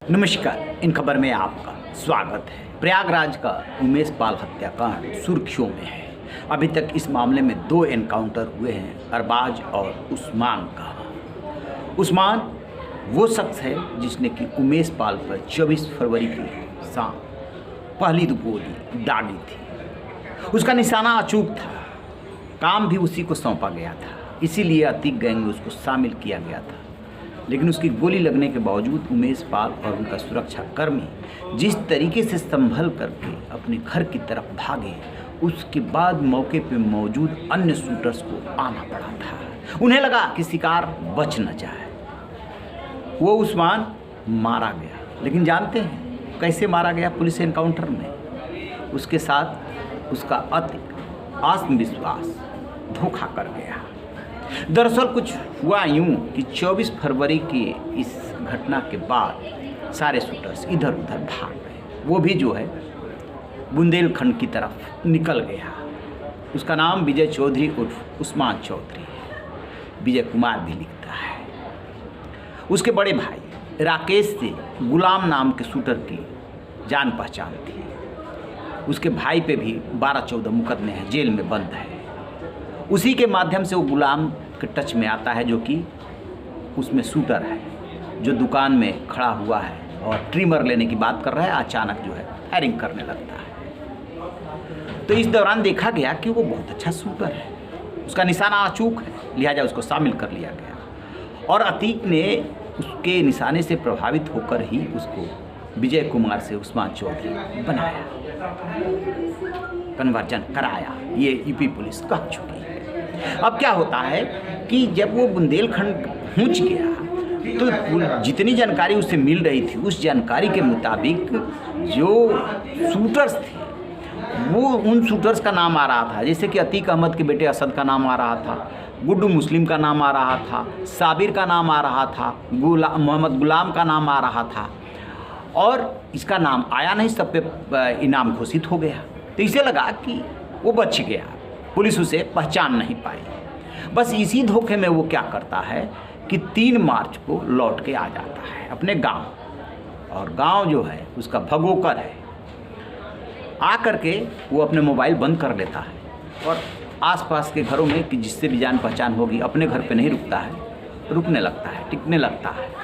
नमस्कार। इन खबर में आपका स्वागत है। प्रयागराज का उमेश पाल हत्याकांड सुर्खियों में है। अभी तक इस मामले में 2 एनकाउंटर हुए हैं, अरबाज और उस्मान का। उस्मान वो शख्स है जिसने कि उमेश पाल पर 24 फरवरी की शाम पहली गोली दागी थी। उसका निशाना अचूक था, काम भी उसी को सौंपा गया था, इसीलिए अतीक गैंग में उसको शामिल किया गया था। लेकिन उसकी गोली लगने के बावजूद उमेश पाल और उनका सुरक्षा कर्मी जिस तरीके से संभल करके अपने घर की तरफ भागे, उसके बाद मौके पर मौजूद अन्य शूटर्स को आना पड़ा था। उन्हें लगा कि शिकार बच न जाए। वो उस्मान मारा गया, लेकिन जानते हैं कैसे मारा गया? पुलिस एनकाउंटर में उसके साथ उसका अति आत्मविश्वास धोखा कर गया। दरअसल कुछ हुआ यूं कि 24 फरवरी की इस घटना के बाद सारे शूटर्स इधर उधर भाग गए। वो भी जो है बुंदेलखंड की तरफ निकल गया। उसका नाम विजय चौधरी उर्फ उस्मान चौधरी है। विजय कुमार भी लिखता है। उसके बड़े भाई राकेश से गुलाम नाम के शूटर की जान पहचान थी। उसके भाई पे भी 12-14 मुकदमे हैं, जेल में बंद है। उसी के माध्यम से वो गुलाम के टच में आता है, जो कि उसमें शूटर है, जो दुकान में खड़ा हुआ है और ट्रिमर लेने की बात कर रहा है। अचानक जो है फायरिंग करने लगता है। तो इस दौरान देखा गया कि वो बहुत अच्छा शूटर है, उसका निशाना अचूक है, लिहाजा उसको शामिल कर लिया गया। और अतीक ने उसके निशाने से प्रभावित होकर ही उसको विजय कुमार से उस्मान चौधरी बनाया, कन्वर्जन कराया। ये यूपी पुलिस कह चुकी है। अब क्या होता है कि जब वो बुंदेलखंड पहुंच गया तो जितनी जानकारी उसे मिल रही थी, उस जानकारी के मुताबिक जो शूटर्स थे वो उन शूटर्स का नाम आ रहा था, जैसे कि अतीक अहमद के बेटे असद का नाम आ रहा था, गुड्डू मुस्लिम का नाम आ रहा था, साबिर का नाम आ रहा था, मोहम्मद गुलाम का नाम आ रहा था। और इसका नाम आया नहीं, सब पे इनाम घोषित हो गया। तो इसे लगा कि वो बच गया, पुलिस उसे पहचान नहीं पाई। बस इसी धोखे में वो क्या करता है कि 3 मार्च को लौट के आ जाता है अपने गांव। और गांव जो है उसका भगोकर है। आ करके वो अपने मोबाइल बंद कर लेता है और आसपास के घरों में कि जिससे भी जान पहचान होगी, अपने घर पे नहीं रुकता है, रुकने लगता है, टिकने लगता है।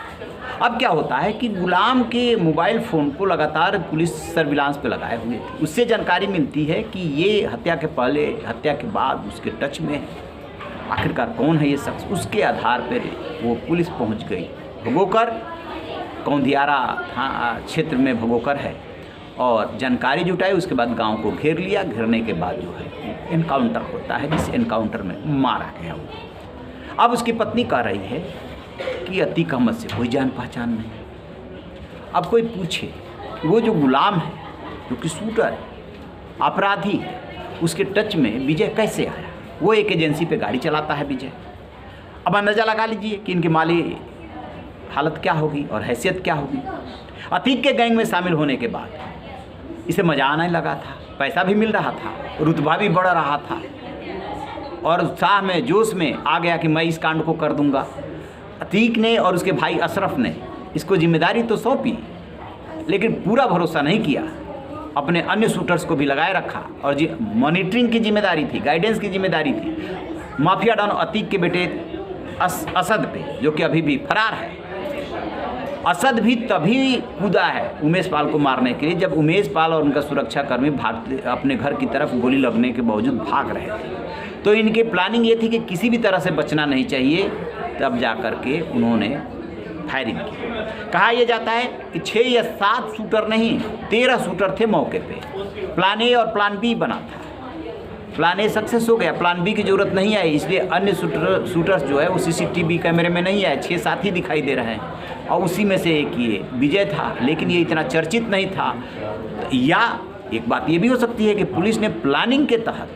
अब क्या होता है कि गुलाम के मोबाइल फ़ोन को लगातार पुलिस सर्विलांस पे लगाए हुए थी। उससे जानकारी मिलती है कि ये हत्या के पहले, हत्या के बाद उसके टच में है। आखिरकार कौन है ये शख्स? उसके आधार पर वो पुलिस पहुंच गई भगोकर, कौंधियारा क्षेत्र में भगोकर है, और जानकारी जुटाई। उसके बाद गांव को घेर लिया। घेरने के बाद जो है एनकाउंटर होता है, जिस एनकाउंटर में मारा गया वो। अब उसकी पत्नी कह रही है कि अतीक अहमद से कोई जान पहचान नहीं। अब कोई पूछे, वो जो गुलाम है, जो कि शूटर है, अपराधी है, उसके टच में विजय कैसे आया? वो एक एजेंसी पे गाड़ी चलाता है विजय। अब अंदाज़ा लगा लीजिए कि इनकी माली हालत क्या होगी और हैसियत क्या होगी। अतीक के गैंग में शामिल होने के बाद इसे मजा आने लगा था, पैसा भी मिल रहा था, रुतबा भी बढ़ रहा था, और उत्साह में, जोश में आ गया कि मैं इस कांड को कर दूंगा। अतीक ने और उसके भाई अशरफ ने इसको जिम्मेदारी तो सौंपी, लेकिन पूरा भरोसा नहीं किया। अपने अन्य शूटर्स को भी लगाए रखा और मॉनिटरिंग की जिम्मेदारी थी, गाइडेंस की जिम्मेदारी थी माफिया डॉन अतीक के बेटे असद पे, जो कि अभी भी फरार है। असद भी तभी कूदा है उमेश पाल को मारने के लिए, जब उमेश पाल और उनका सुरक्षाकर्मी अपने घर की तरफ गोली लगने के बावजूद भाग रहे थे। तो इनकी प्लानिंग ये थी कि किसी भी तरह से बचना नहीं चाहिए। तब जा कर के उन्होंने फायरिंग की। कहा यह जाता है कि 6 या 7 शूटर नहीं, 13 शूटर थे मौके पे। प्लान ए और प्लान बी बना था। प्लान ए सक्सेस हो गया, प्लान बी की ज़रूरत नहीं आई, इसलिए अन्य शूटर्स जो है वो CCTV कैमरे में नहीं आए। 6-7 ही दिखाई दे रहे हैं, और उसी में से एक ये विजय था, लेकिन ये इतना चर्चित नहीं था। या एक बात ये भी हो सकती है कि पुलिस ने प्लानिंग के तहत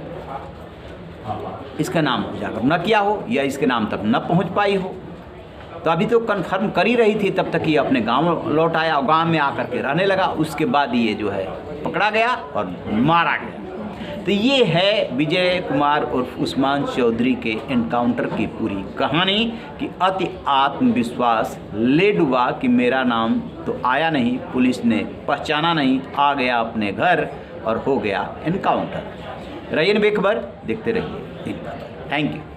इसका नाम उजागर न किया हो, या इसके नाम तक न पहुंच पाई हो। तो अभी तो कन्फर्म कर ही रही थी, तब तक ये अपने गांव लौट आया और गांव में आकर के रहने लगा। उसके बाद ये जो है पकड़ा गया और मारा गया। तो ये है विजय कुमार और उस्मान चौधरी के एनकाउंटर की पूरी कहानी कि अति आत्मविश्वास ले डूबा कि मेरा नाम तो आया नहीं, पुलिस ने पहचाना नहीं, आ गया अपने घर और हो गया एनकाउंटर। रहिए बेखबर, देखते रहिए। Thank you.